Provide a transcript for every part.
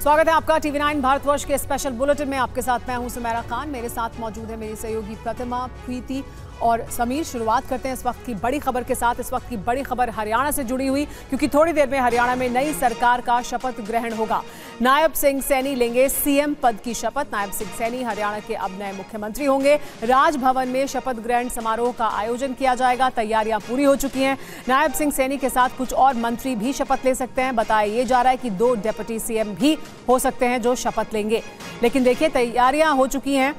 स्वागत है आपका TV9 भारतवर्ष के स्पेशल बुलेटिन में। आपके साथ मैं हूं सुमेरा खान। मेरे साथ मौजूद है मेरी सहयोगी प्रतिमा, प्रीति और समीर। शुरुआत करते हैं इस वक्त की बड़ी खबर के साथ। इस वक्त की बड़ी खबर हरियाणा से जुड़ी हुई, क्योंकि थोड़ी देर में हरियाणा में नई सरकार का शपथ ग्रहण होगा। नायब सिंह सैनी लेंगे CM पद की शपथ। नायब सिंह सैनी हरियाणा के अब नए मुख्यमंत्री होंगे। राजभवन में शपथ ग्रहण समारोह का आयोजन किया जाएगा। तैयारियां पूरी हो चुकी हैं। नायब सिंह सैनी के साथ कुछ और मंत्री भी शपथ ले सकते हैं। बताया ये जा रहा है कि 2 डिप्टी CM भी हो सकते हैं जो शपथ लेंगे। लेकिन देखिए, तैयारियां हो चुकी हैं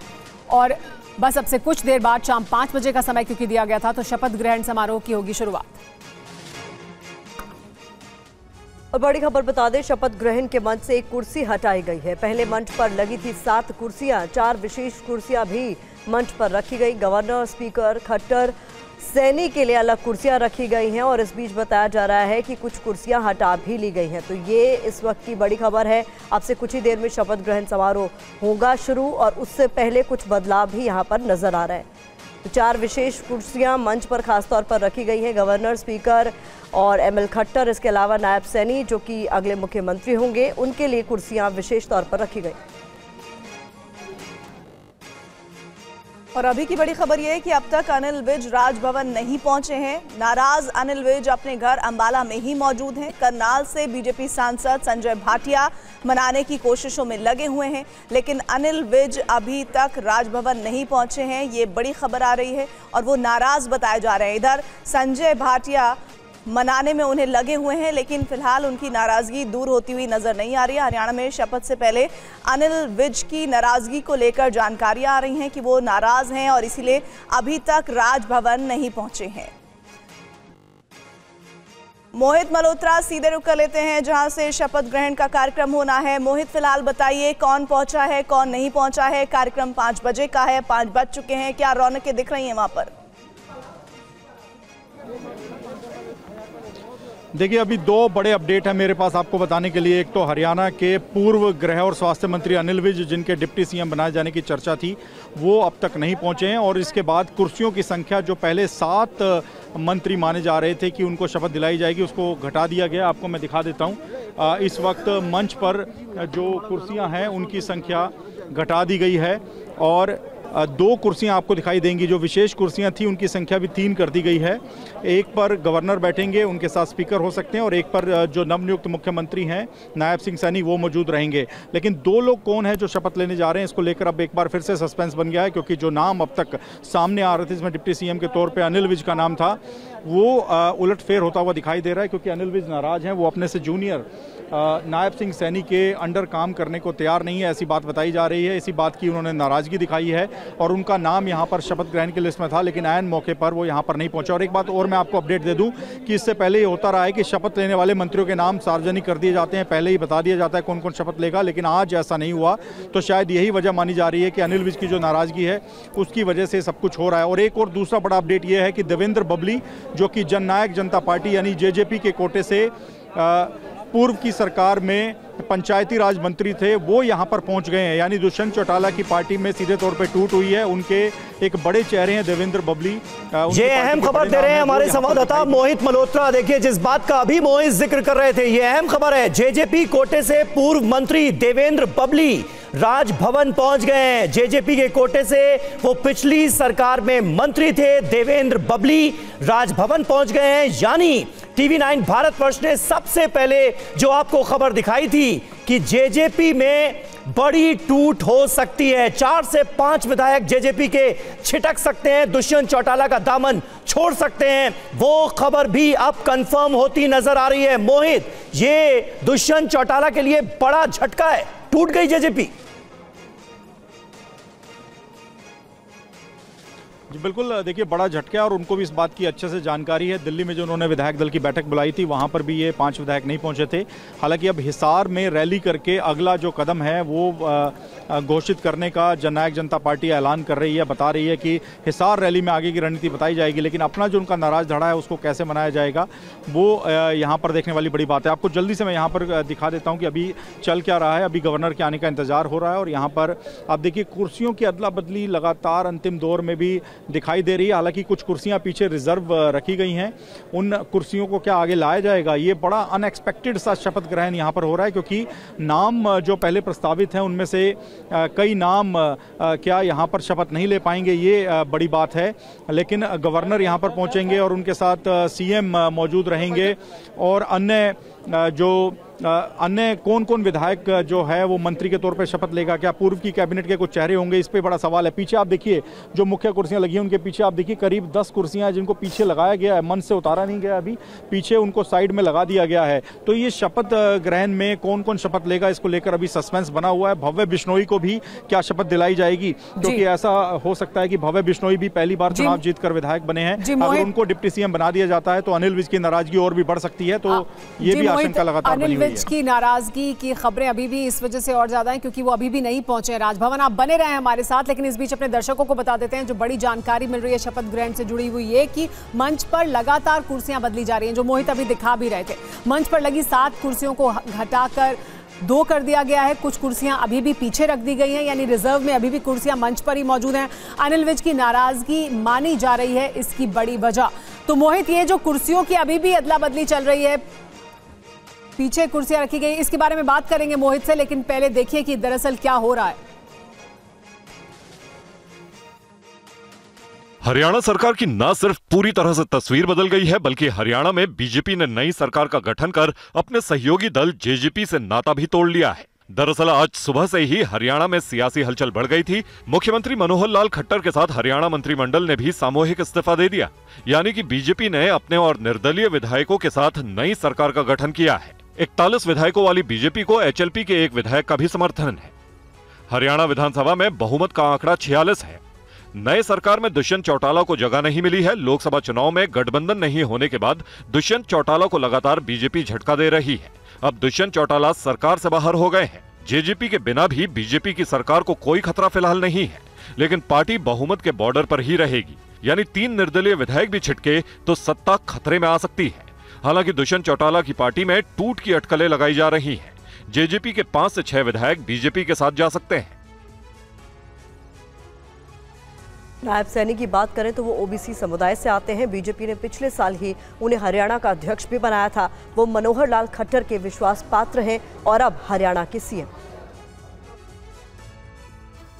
और बस अब से कुछ देर बाद शाम 5 बजे का समय क्योंकि दिया गया था, तो शपथ ग्रहण समारोह की होगी शुरुआत। और बड़ी खबर बता दें, शपथ ग्रहण के मंच से एक कुर्सी हटाई गई है। पहले मंच पर लगी थी 7 कुर्सियां, 4 विशेष कुर्सियां भी मंच पर रखी गई। गवर्नर, स्पीकर, खट्टर, सैनी के लिए अलग कुर्सियां रखी गई हैं और इस बीच बताया जा रहा है कि कुछ कुर्सियां हटा भी ली गई हैं। तो ये इस वक्त की बड़ी खबर है। अब से कुछ ही देर में शपथ ग्रहण समारोह होगा शुरू और उससे पहले कुछ बदलाव भी यहां पर नजर आ रहे हैं। तो 4 विशेष कुर्सियां मंच पर खासतौर पर रखी गई हैं। गवर्नर, स्पीकर और ML खट्टर, इसके अलावा नायब सैनी जो कि अगले मुख्यमंत्री होंगे, उनके लिए कुर्सियां विशेष तौर पर रखी गई। और अभी की बड़ी खबर यह है कि अब तक अनिल विज राजभवन नहीं पहुंचे हैं। नाराज अनिल विज अपने घर अंबाला में ही मौजूद हैं। करनाल से बीजेपी सांसद संजय भाटिया मनाने की कोशिशों में लगे हुए हैं, लेकिन अनिल विज अभी तक राजभवन नहीं पहुंचे हैं। ये बड़ी खबर आ रही है और वो नाराज बताए जा रहे हैं। इधर संजय भाटिया मनाने में उन्हें लगे हुए हैं, लेकिन फिलहाल उनकी नाराजगी दूर होती हुई नजर नहीं आ रही है। हरियाणा में शपथ से पहले अनिल विज की नाराजगी को लेकर जानकारियां आ रही हैं कि वो नाराज हैं और इसीलिए अभी तक राजभवन नहीं पहुंचे हैं। मोहित मल्होत्रा सीधे रुक कर लेते हैं जहां से शपथ ग्रहण का कार्यक्रम होना है। मोहित, फिलहाल बताइए कौन पहुंचा है, कौन नहीं पहुंचा है। कार्यक्रम 5 बजे का है, 5 बज चुके हैं। क्या रौनकें दिख रही हैं वहां पर? देखिए, अभी 2 बड़े अपडेट हैं मेरे पास आपको बताने के लिए। एक तो हरियाणा के पूर्व गृह और स्वास्थ्य मंत्री अनिल विज, जिनके डिप्टी CM बनाए जाने की चर्चा थी, वो अब तक नहीं पहुंचे हैं। और इसके बाद कुर्सियों की संख्या जो पहले 7 मंत्री माने जा रहे थे कि उनको शपथ दिलाई जाएगी, उसको घटा दिया गया। आपको मैं दिखा देता हूँ। इस वक्त मंच पर जो कुर्सियाँ हैं उनकी संख्या घटा दी गई है और 2 कुर्सियां आपको दिखाई देंगी। जो विशेष कुर्सियां थी उनकी संख्या भी 3 कर दी गई है। एक पर गवर्नर बैठेंगे, उनके साथ स्पीकर हो सकते हैं, और एक पर जो नवनियुक्त मुख्यमंत्री हैं नायब सिंह सैनी, वो मौजूद रहेंगे। लेकिन 2 लोग कौन है जो शपथ लेने जा रहे हैं, इसको लेकर अब एक बार फिर से सस्पेंस बन गया है, क्योंकि जो नाम अब तक सामने आ रहे थे, इसमें डिप्टी CM के तौर पर अनिल विज का नाम था, वो उलटफेर होता हुआ दिखाई दे रहा है, क्योंकि अनिल विज नाराज हैं। वो अपने से जूनियर नायब सिंह सैनी के अंडर काम करने को तैयार नहीं है, ऐसी बात बताई जा रही है। इसी बात की उन्होंने नाराजगी दिखाई है और उनका नाम यहां पर शपथ ग्रहण की लिस्ट में था, लेकिन ऐन मौके पर वो यहां पर नहीं पहुंचा। और एक बात और मैं आपको अपडेट दे दूं कि इससे पहले ये होता रहा है कि शपथ लेने वाले मंत्रियों के नाम सार्वजनिक कर दिए जाते हैं, पहले ही बता दिया जाता है कौन कौन शपथ लेगा, लेकिन आज ऐसा नहीं हुआ। तो शायद यही वजह मानी जा रही है कि अनिल विज की जो नाराजगी है उसकी वजह से सब कुछ हो रहा है। और एक और दूसरा बड़ा अपडेट ये है कि देवेंद्र बबली, जो कि जननायक जनता पार्टी यानी JJP के कोटे से पूर्व की सरकार में पंचायती राज मंत्री थे, वो यहां पर पहुंच गए हैं। यानी दुष्यंत चौटाला की पार्टी में सीधे तौर पे टूट हुई है। उनके एक बड़े चेहरे हैं देवेंद्र बबली। ये अहम खबर दे रहे हैं हमारे संवाददाता मोहित मल्होत्रा। देखिए, जिस बात का अभी मोहित जिक्र कर रहे थे, ये अहम खबर है। JJP कोटे से पूर्व मंत्री देवेंद्र बबली राजभवन पहुंच गए हैं। JJP के कोटे से वो पिछली सरकार में मंत्री थे। देवेंद्र बबली राजभवन पहुंच गए हैं। यानी TV9 भारतवर्ष ने सबसे पहले जो आपको खबर दिखाई थी कि JJP में बड़ी टूट हो सकती है। 4 से 5 विधायक JJP के छिटक सकते हैं, दुष्यंत चौटाला का दामन छोड़ सकते हैं। वो खबर भी अब कंफर्म होती नजर आ रही है। मोहित, ये दुष्यंत चौटाला के लिए बड़ा झटका है, टूट गई JJP। जी बिल्कुल, देखिए बड़ा झटका है और उनको भी इस बात की अच्छे से जानकारी है। दिल्ली में जो उन्होंने विधायक दल की बैठक बुलाई थी, वहां पर भी ये 5 विधायक नहीं पहुंचे थे। हालांकि अब हिसार में रैली करके अगला जो कदम है वो घोषित करने का जननायक जनता पार्टी ऐलान कर रही है, बता रही है कि हिसार रैली में आगे की रणनीति बताई जाएगी। लेकिन अपना जो उनका नाराज धड़ा है उसको कैसे मनाया जाएगा, वो यहाँ पर देखने वाली बड़ी बात है। आपको जल्दी से मैं यहाँ पर दिखा देता हूँ कि अभी चल क्या रहा है। अभी गवर्नर के आने का इंतजार हो रहा है और यहाँ पर आप देखिए कुर्सियों की अदला बदली लगातार अंतिम दौर में भी दिखाई दे रही है। हालांकि कुछ कुर्सियां पीछे रिजर्व रखी गई हैं, उन कुर्सियों को क्या आगे लाया जाएगा, ये बड़ा अनएक्सपेक्टेड सा शपथ ग्रहण यहाँ पर हो रहा है, क्योंकि नाम जो पहले प्रस्तावित हैं उनमें से कई नाम क्या यहाँ पर शपथ नहीं ले पाएंगे, ये बड़ी बात है। लेकिन गवर्नर यहाँ पर पहुँचेंगे और उनके साथ सीएम मौजूद रहेंगे और अन्य कौन कौन विधायक जो है वो मंत्री के तौर पे शपथ लेगा, क्या पूर्व की कैबिनेट के कुछ चेहरे होंगे, इस पे बड़ा सवाल है। पीछे आप देखिए जो मुख्य कुर्सियां लगी हैं उनके पीछे आप देखिए करीब 10 कुर्सियां जिनको पीछे लगाया गया है, मन से उतारा नहीं गया, अभी पीछे उनको साइड में लगा दिया गया है। तो ये शपथ ग्रहण में कौन कौन शपथ लेगा, इसको लेकर अभी सस्पेंस बना हुआ है। भव्य बिश्नोई को भी क्या शपथ दिलाई जाएगी, क्योंकि ऐसा हो सकता है कि भव्य बिश्नोई भी पहली बार चुनाव जीतकर विधायक बने हैं, अगर उनको डिप्टी सीएम बना दिया जाता है तो अनिल विज की नाराजगी और भी बढ़ सकती है। तो ये भी आशंका लगातार बनी हुई है। की नाराजगी की खबरें अभी भी इस वजह से और ज्यादा हैं क्योंकि वो अभी भी नहीं पहुंचे हैं राजभवन। आप बने रहे हैं हमारे साथ, लेकिन इस बीच अपने दर्शकों को बता देते हैं जो बड़ी जानकारी मिल रही है शपथ ग्रहण से जुड़ी हुई ये कि मंच पर लगातार कुर्सियां बदली जा रही हैं, जो मोहित अभी दिखा भी रहे थे। मंच पर लगी 7 कुर्सियों को हटाकर 2 कर दिया गया है, कुछ कुर्सियां अभी भी पीछे रख दी गई हैं, यानी रिजर्व में अभी भी कुर्सियां मंच पर ही मौजूद हैं। अनिल विज की नाराजगी मानी जा रही है इसकी बड़ी वजह। तो मोहित, ये जो कुर्सियों की अभी भी अदला बदली चल रही है, पीछे कुर्सियां रखी गई, इसके बारे में बात करेंगे मोहित से, लेकिन पहले देखिए कि दरअसल क्या हो रहा है। हरियाणा सरकार की न सिर्फ पूरी तरह से तस्वीर बदल गई है, बल्कि हरियाणा में बीजेपी ने नई सरकार का गठन कर अपने सहयोगी दल जेजेपी से नाता भी तोड़ लिया है। दरअसल आज सुबह से ही हरियाणा में सियासी हलचल बढ़ गई थी। मुख्यमंत्री मनोहर लाल खट्टर के साथ हरियाणा मंत्रिमंडल ने भी सामूहिक इस्तीफा दे दिया, यानी कि बीजेपी ने अपने और निर्दलीय विधायकों के साथ नई सरकार का गठन किया है। 41 विधायकों वाली बीजेपी को एचएलपी के एक विधायक का भी समर्थन है। हरियाणा विधानसभा में बहुमत का आंकड़ा 46 है। नए सरकार में दुष्यंत चौटाला को जगह नहीं मिली है। लोकसभा चुनाव में गठबंधन नहीं होने के बाद दुष्यंत चौटाला को लगातार बीजेपी झटका दे रही है। अब दुष्यंत चौटाला सरकार से बाहर हो गए हैं। जेजेपी के बिना भी बीजेपी की सरकार को कोई खतरा फिलहाल नहीं है, लेकिन पार्टी बहुमत के बॉर्डर पर ही रहेगी, यानी 3 निर्दलीय विधायक भी छिटके तो सत्ता खतरे में आ सकती है। हालांकि दुष्यंत चौटाला की पार्टी में टूट की अटकलें लगाई जा रही हैं। जेजेपी के 5 से 6 विधायक बीजेपी के साथ जा सकते हैं। नायब सैनी की बात करें तो वो ओबीसी समुदाय से आते हैं। बीजेपी ने पिछले साल ही उन्हें हरियाणा का अध्यक्ष भी बनाया था। वो मनोहर लाल खट्टर के विश्वास पात्र हैं और अब हरियाणा के सीएम।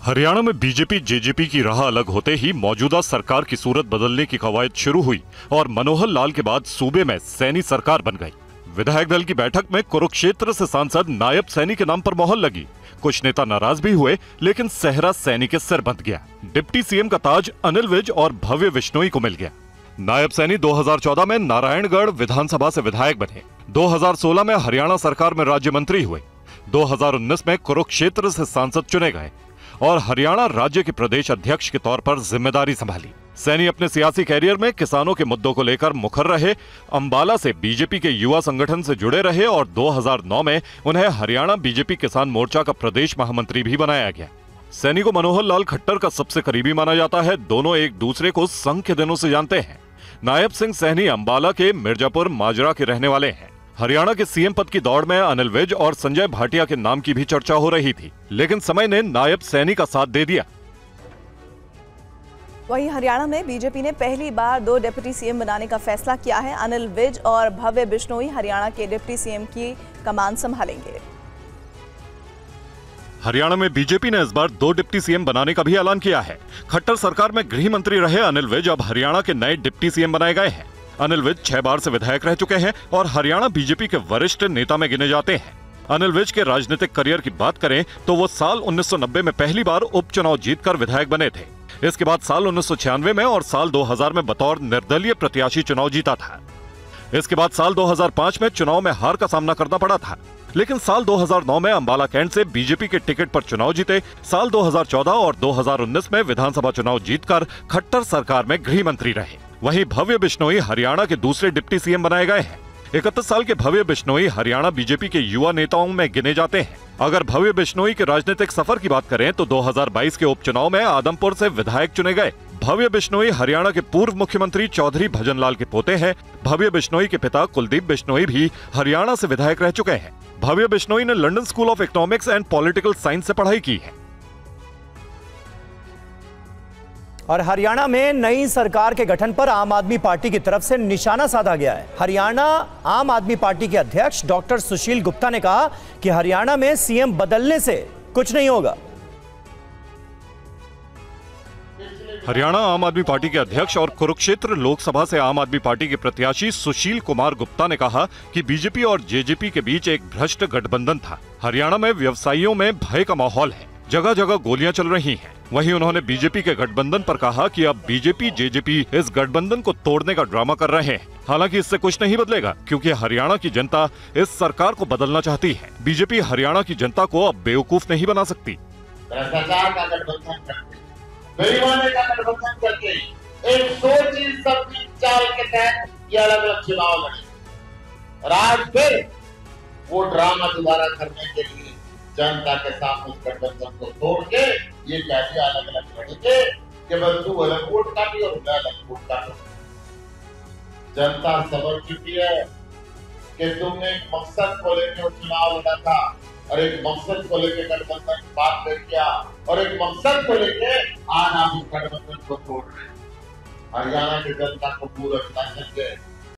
हरियाणा में बीजेपी जेजेपी की राह अलग होते ही मौजूदा सरकार की सूरत बदलने की कवायद शुरू हुई और मनोहर लाल के बाद सूबे में सैनी सरकार बन गई। विधायक दल की बैठक में कुरुक्षेत्र से सांसद नायब सैनी के नाम पर मोहर लगी। कुछ नेता नाराज भी हुए, लेकिन सेहरा सैनी के सिर बंध गया। डिप्टी सीएम का ताज अनिल विज और भव्य बिश्नोई को मिल गया। नायब सैनी 2014 में नारायणगढ़ विधानसभा से विधायक बने। 2016 में हरियाणा सरकार में राज्य मंत्री हुए। 2019 में कुरुक्षेत्र से सांसद चुने गए और हरियाणा राज्य के प्रदेश अध्यक्ष के तौर पर जिम्मेदारी संभाली। सैनी अपने सियासी कैरियर में किसानों के मुद्दों को लेकर मुखर रहे। अंबाला से बीजेपी के युवा संगठन से जुड़े रहे और 2009 में उन्हें हरियाणा बीजेपी किसान मोर्चा का प्रदेश महामंत्री भी बनाया गया। सैनी को मनोहर लाल खट्टर का सबसे करीबी माना जाता है। दोनों एक दूसरे को संघ के दिनों से जानते हैं। नायब सिंह सैनी अंबाला के मिर्जापुर माजरा के रहने वाले हैं। हरियाणा के सीएम पद की दौड़ में अनिल विज और संजय भाटिया के नाम की भी चर्चा हो रही थी, लेकिन समय ने नायब सैनी का साथ दे दिया। वहीं हरियाणा में बीजेपी ने पहली बार 2 डिप्टी सीएम बनाने का फैसला किया है। अनिल विज और भव्य बिश्नोई हरियाणा के डिप्टी सीएम की कमान संभालेंगे। हरियाणा में बीजेपी ने इस बार 2 डिप्टी सीएम बनाने का भी ऐलान किया है। खट्टर सरकार में गृह मंत्री रहे अनिल विज अब हरियाणा के नए डिप्टी सीएम बनाए गए हैं। अनिल विज 6 बार से विधायक रह चुके हैं और हरियाणा बीजेपी के वरिष्ठ नेता में गिने जाते हैं। अनिल विज के राजनीतिक करियर की बात करें तो वो साल 1990 में पहली बार उपचुनाव जीतकर विधायक बने थे। इसके बाद साल 1996 में और साल 2000 में बतौर निर्दलीय प्रत्याशी चुनाव जीता था। इसके बाद साल 2005 में चुनाव में हार का सामना करना पड़ा था, लेकिन साल 2009 में अंबाला कैंट से बीजेपी के टिकट पर चुनाव जीते। साल 2014 और 2019 में विधानसभा चुनाव जीतकर खट्टर सरकार में गृह मंत्री रहे। वहीं भव्य बिश्नोई हरियाणा के दूसरे डिप्टी सीएम बनाए गए हैं। 31 साल के भव्य बिश्नोई हरियाणा बीजेपी के युवा नेताओं में गिने जाते हैं। अगर भव्य बिश्नोई के राजनीतिक सफर की बात करें तो 2022 के उपचुनाव में आदमपुर से विधायक चुने गए। भव्य बिश्नोई हरियाणा के पूर्व मुख्यमंत्री चौधरी भजनलाल के पोते हैं। भव्य बिश्नोई के पिता कुलदीप बिश्नोई भी हरियाणा से विधायक रह चुके हैं। भव्य बिश्नोई ने London school of economics and political science से पढ़ाई की है। और हरियाणा में नई सरकार के गठन पर आम आदमी पार्टी की तरफ से निशाना साधा गया है। हरियाणा आम आदमी पार्टी के अध्यक्ष डॉक्टर सुशील गुप्ता ने कहा कि हरियाणा में सीएम बदलने से कुछ नहीं होगा। हरियाणा आम आदमी पार्टी के अध्यक्ष और कुरुक्षेत्र लोकसभा से आम आदमी पार्टी के प्रत्याशी सुशील कुमार गुप्ता ने कहा कि बीजेपी और जेजेपी के बीच एक भ्रष्ट गठबंधन था। हरियाणा में व्यवसायियों में भय का माहौल है, जगह जगह गोलियां चल रही हैं। वहीं उन्होंने बीजेपी के गठबंधन पर कहा कि अब बीजेपी जेजेपी इस गठबंधन को तोड़ने का ड्रामा कर रहे हैं। हालांकि इससे कुछ नहीं बदलेगा, क्योंकि हरियाणा की जनता इस सरकार को बदलना चाहती है। बीजेपी हरियाणा की जनता को अब बेवकूफ नहीं बना सकती। भ्रष्टाचार का गठबंधन करके, बेईमानी का गठबंधन करके, एक सोची समझी चाल के तहत ये अलग अलग चुनाव लड़े और आज फिर वो ड्रामा दोबारा करने के लिए जनता के साथ उस गठबंधन को तोड़ के ये कैसे अलग अलग लड़ेंगे कि बस तू अलग वोट काटी और मैं अलग वोट काटू। जनता समझ चुकी है कि तुमने एक मकसद को लेकर चुनाव लड़ा था और एक मकसद को लेकर गठबंधन बात कर किया और एक मकसद को लेकर आज आप उस गठबंधन को तोड़ रहे हैं। हरियाणा की जनता को पूरा शासन के